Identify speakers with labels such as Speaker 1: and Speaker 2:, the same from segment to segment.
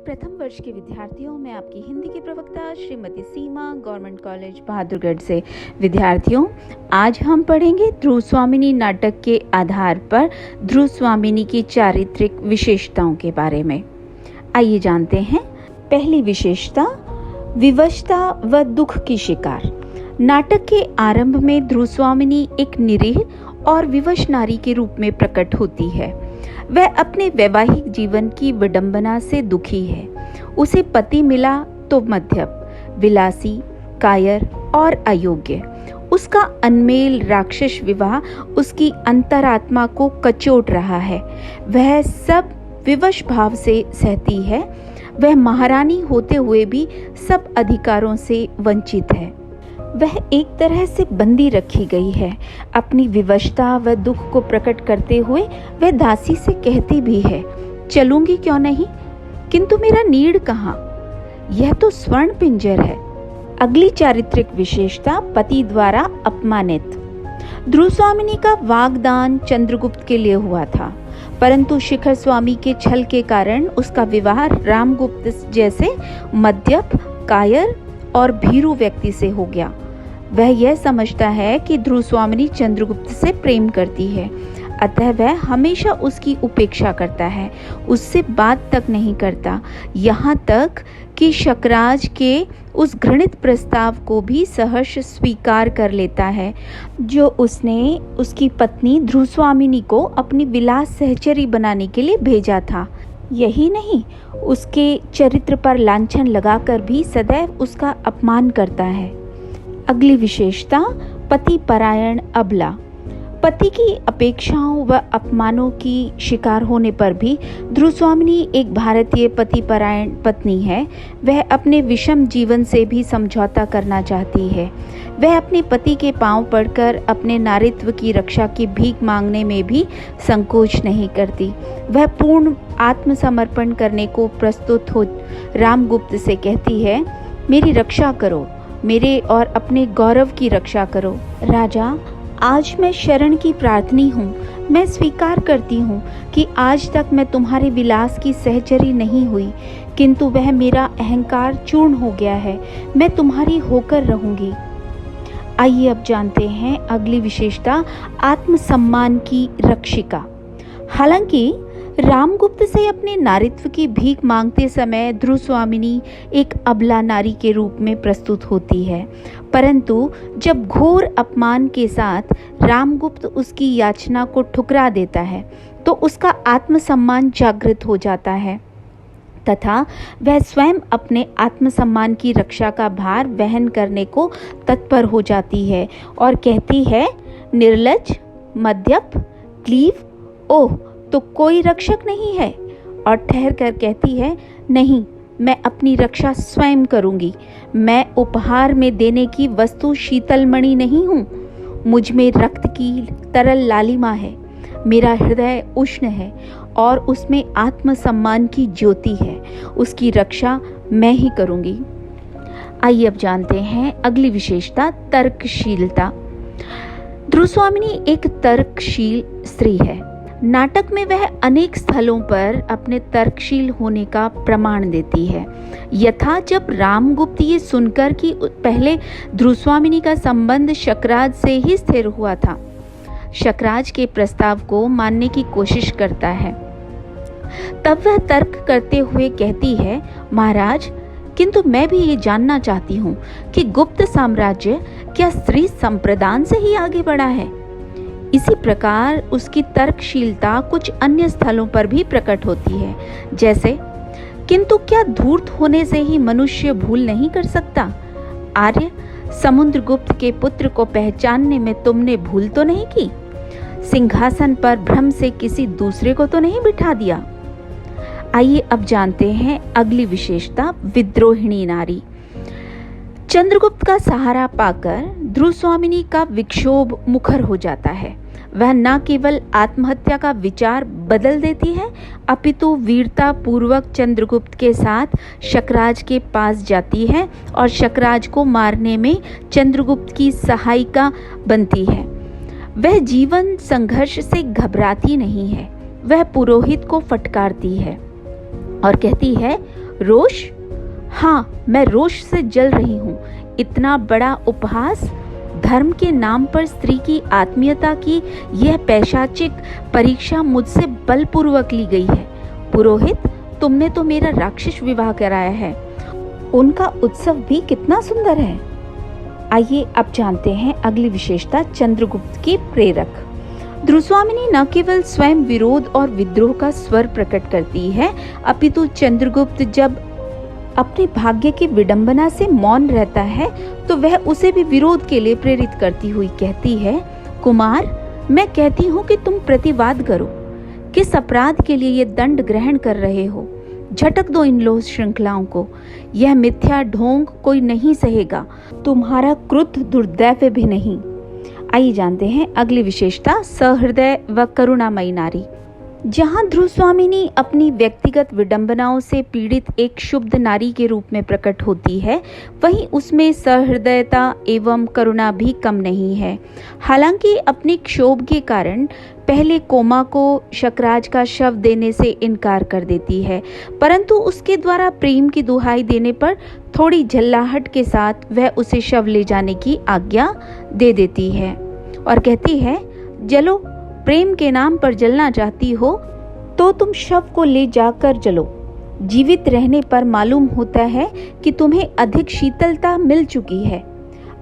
Speaker 1: प्रथम वर्ष के विद्यार्थियों में आपकी हिंदी की प्रवक्ता श्रीमती सीमा, गवर्नमेंट कॉलेज बहादुरगढ़ से। विद्यार्थियों, आज हम पढ़ेंगे ध्रुव स्वामिनी नाटक के आधार पर ध्रुव स्वामिनी की चारित्रिक विशेषताओं के बारे में। आइए जानते हैं। पहली विशेषता, विवशता व दुख की शिकार। नाटक के आरंभ में ध्रुव स्वामिनी एक निरीह और विवश नारी के रूप में प्रकट होती है। वह अपने वैवाहिक जीवन की विडंबना से दुखी है। उसे पति मिला तो मद्यप, विलासी, कायर और अयोग्य। उसका अनमेल राक्षस विवाह उसकी अंतरात्मा को कचोट रहा है। वह सब विवश भाव से सहती है। वह महारानी होते हुए भी सब अधिकारों से वंचित है। वह एक तरह से बंदी रखी गई है। अपनी विवशता व दुख को प्रकट करते हुए वह दासी से कहती भी है, चलूंगी क्यों नहीं, किंतु मेरा नीड़ कहाँ? यह तो स्वर्ण पिंजर है। अगली चारित्रिक विशेषता, पति द्वारा अपमानित। ध्रुव स्वामिनी का वाग्दान चंद्रगुप्त के लिए हुआ था, परंतु शिखर स्वामी के छल के कारण उसका विवाह रामगुप्त जैसे मद्यप, कायर और भीरू व्यक्ति से हो गया। वह यह समझता है कि ध्रुव स्वामिनी चंद्रगुप्त से प्रेम करती है, अतः वह हमेशा उसकी उपेक्षा करता है, उससे बात तक नहीं करता। यहाँ तक कि शकराज के उस घृणित प्रस्ताव को भी सहर्ष स्वीकार कर लेता है, जो उसने उसकी पत्नी ध्रुव स्वामिनी को अपनी विलास सहचरी बनाने के लिए भेजा था। यही नहीं, उसके चरित्र पर लांछन लगाकर भी सदैव उसका अपमान करता है। अगली विशेषता, पति परायण अबला। पति की अपेक्षाओं व अपमानों की शिकार होने पर भी ध्रुव स्वामिनी एक भारतीय पति परायण पत्नी है। वह अपने विषम जीवन से भी समझौता करना चाहती है। वह अपने पति के पांव पड़कर अपने नारित्व की रक्षा की भीख मांगने में भी संकोच नहीं करती। वह पूर्ण आत्मसमर्पण करने को प्रस्तुत हो रामगुप्त से कहती है, मेरी रक्षा करो, मेरे और अपने गौरव की रक्षा करो। राजा, आज मैं शरण की प्रार्थनी हूँ। मैं स्वीकार करती हूँ कि आज तक मैं तुम्हारे विलास की सहचरी नहीं हुई, किंतु वह मेरा अहंकार चूर्ण हो गया है। मैं तुम्हारी होकर रहूंगी। आइए अब जानते हैं अगली विशेषता, आत्मसम्मान की रक्षिका। हालांकि रामगुप्त से अपने नारित्व की भीख मांगते समय ध्रुव स्वामिनी एक अबला नारी के रूप में प्रस्तुत होती है, परंतु जब घोर अपमान के साथ रामगुप्त उसकी याचना को ठुकरा देता है तो उसका आत्मसम्मान जागृत हो जाता है तथा वह स्वयं अपने आत्मसम्मान की रक्षा का भार वहन करने को तत्पर हो जाती है और कहती है, निर्लज्ज, मद्यप, क्लीव, ओह, तो कोई रक्षक नहीं है। और ठहर कर कहती है, नहीं, मैं अपनी रक्षा स्वयं करूंगी। मैं उपहार में देने की वस्तु शीतलमणि नहीं हूँ। मुझ में रक्त की तरल लालिमा है। मेरा हृदय उष्ण है और उसमें आत्मसम्मान की ज्योति है। उसकी रक्षा मैं ही करूंगी। आइए अब जानते हैं अगली विशेषता, तर्कशीलता। ध्रुव स्वामिनी एक तर्कशील स्त्री है। नाटक में वह अनेक स्थलों पर अपने तर्कशील होने का प्रमाण देती है। यथा जब रामगुप्त ये सुनकर कि पहले ध्रुव स्वामिनी का संबंध शकराज से ही स्थिर हुआ था, शकराज के प्रस्ताव को मानने की कोशिश करता है, तब वह तर्क करते हुए कहती है, महाराज, किंतु मैं भी ये जानना चाहती हूँ कि गुप्त साम्राज्य क्या स्त्री संप्रदान से ही आगे बढ़ा है? इसी प्रकार उसकी तर्कशीलता कुछ अन्य स्थलों पर भी प्रकट होती है, जैसे, किंतु क्या धूर्त होने से ही मनुष्य भूल नहीं कर सकता? आर्य, समुद्रगुप्त के पुत्र को पहचानने में तुमने भूल तो नहीं की? सिंहासन पर भ्रम से किसी दूसरे को तो नहीं बिठा दिया? आइए अब जानते हैं अगली विशेषता, विद्रोहिणी नारी। चंद्रगुप्त का सहारा पाकर ध्रुव स्वामिनी का विक्षोभ मुखर हो जाता है। वह न केवल आत्महत्या का विचार बदल देती है, अपितु वीरता पूर्वक चंद्रगुप्त के साथ शकराज के पास जाती है और शकराज को मारने में चंद्रगुप्त की सहायिका बनती है। वह जीवन संघर्ष से घबराती नहीं है। वह पुरोहित को फटकारती है और कहती है, रोष? हाँ, मैं रोष से जल रही हूँ। इतना बड़ा उपहास, धर्म के नाम पर स्त्री की आत्मीयता की यह पैशाचिक परीक्षा मुझसे बलपूर्वक ली गई है। पुरोहित, तुमने तो मेरा राक्षस विवाह कराया है। उनका उत्सव भी कितना सुंदर है। आइए अब जानते हैं अगली विशेषता चंद्रगुप्त की प्रेरक। ध्रुवस्वामिनी न केवल स्वयं विरोध और विद्रोह का स्वर प्रकट करती है, अपितु चंद्रगुप्त जब अपने भाग्य की विडंबना से मौन रहता है तो वह उसे भी विरोध के लिए प्रेरित करती हुई कहती है, कुमार, मैं कहती हूँ कि तुम प्रतिवाद करो। किस अपराध के लिए ये दंड ग्रहण कर रहे हो? झटक दो इन लोह श्रृंखलाओं को। यह मिथ्या ढोंग कोई नहीं सहेगा, तुम्हारा क्रुद्ध दुर्दैव भी नहीं। आइए जानते हैं अगली विशेषता सहृदय व करुणामयी नारी। जहां ध्रुवस्वामिनी अपनी व्यक्तिगत विडंबनाओं से पीड़ित एक शुद्ध नारी के रूप में प्रकट होती है, वहीं उसमें सहृदयता एवं करुणा भी कम नहीं है। हालांकि अपने क्षोभ के कारण पहले कोमा को शकराज का शव देने से इनकार कर देती है, परंतु उसके द्वारा प्रेम की दुहाई देने पर थोड़ी झल्लाहट के साथ वह उसे शव ले जाने की आज्ञा दे देती है और कहती है, जलो, प्रेम के नाम पर जलना चाहती हो तो तुम शव को ले जाकर जलो। जीवित रहने पर मालूम होता है कि तुम्हें अधिक शीतलता मिल चुकी है।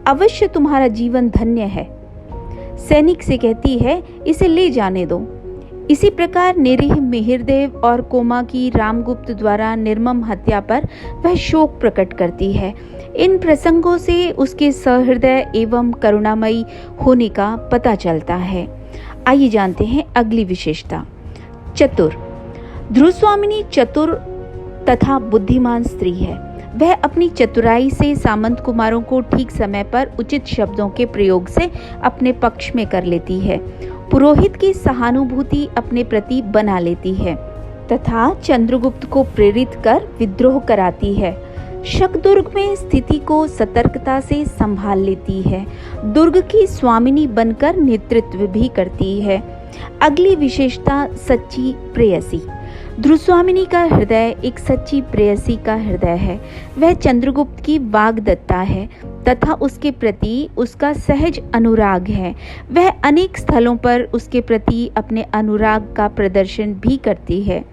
Speaker 1: अवश्य तुम्हारा जीवन धन्य है। सैनिक से कहती है, इसे ले जाने दो। इसी प्रकार निरीह मिहिरदेव और कोमा की रामगुप्त द्वारा निर्मम हत्या पर वह शोक प्रकट करती है। इन प्रसंगों से उसके सहृदय एवं करुणामयी होने का पता चलता है। आइए जानते हैं अगली विशेषता चतुर। ध्रुवस्वामिनी चतुर तथा बुद्धिमान स्त्री है। वह अपनी चतुराई से सामंत कुमारों को ठीक समय पर उचित शब्दों के प्रयोग से अपने पक्ष में कर लेती है, पुरोहित की सहानुभूति अपने प्रति बना लेती है तथा चंद्रगुप्त को प्रेरित कर विद्रोह कराती है। शकदुर्ग में स्थिति को सतर्कता से संभाल लेती है। दुर्ग की स्वामिनी बनकर नेतृत्व भी करती है। अगली विशेषता सच्ची प्रेयसी। ध्रुवस्वामिनी का हृदय एक सच्ची प्रेयसी का हृदय है। वह चंद्रगुप्त की वाग्दत्ता है तथा उसके प्रति उसका सहज अनुराग है। वह अनेक स्थलों पर उसके प्रति अपने अनुराग का प्रदर्शन भी करती है।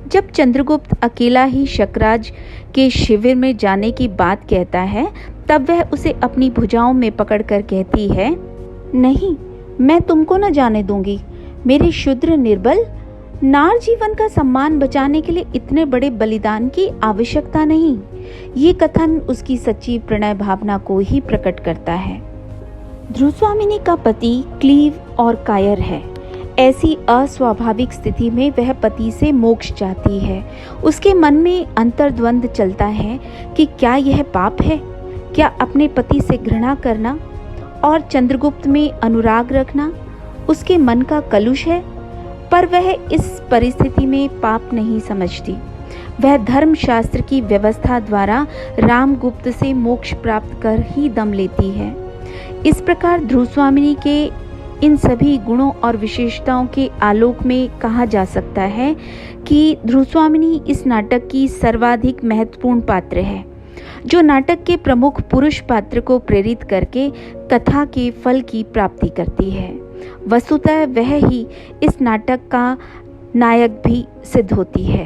Speaker 1: जब चंद्रगुप्त अकेला ही शकराज के शिविर में जाने की बात कहता है, तब वह उसे अपनी भुजाओं में पकड़कर कहती है, नहीं, मैं तुमको न जाने दूंगी। मेरे शूद्र निर्बल, नार जीवन का सम्मान बचाने के लिए इतने बड़े बलिदान की आवश्यकता नहीं। ये कथन उसकी सच्ची प्रणय भावना को ही प्रकट करता है। ध्रुवस्वामिनी का पति क्लीव और कायर है। ऐसी अस्वाभाविक स्थिति में वह पति से मोक्ष चाहती है। उसके मन में अंतर्द्वंद चलता है कि क्या यह पाप है? क्या अपने पति से घृणा करना और चंद्रगुप्त में अनुराग रखना उसके मन का कलुष है? पर वह इस परिस्थिति में पाप नहीं समझती। वह धर्मशास्त्र की व्यवस्था द्वारा रामगुप्त से मोक्ष प्राप्त कर ही दम लेती है। इस प्रकार ध्रुवस्वामिनी के इन सभी गुणों और विशेषताओं के आलोक में कहा जा सकता है कि ध्रुवस्वामिनी इस नाटक की सर्वाधिक महत्वपूर्ण पात्र है, जो नाटक के प्रमुख पुरुष पात्र को प्रेरित करके कथा के फल की प्राप्ति करती है। वस्तुतः वह ही इस नाटक का नायक भी सिद्ध होती है।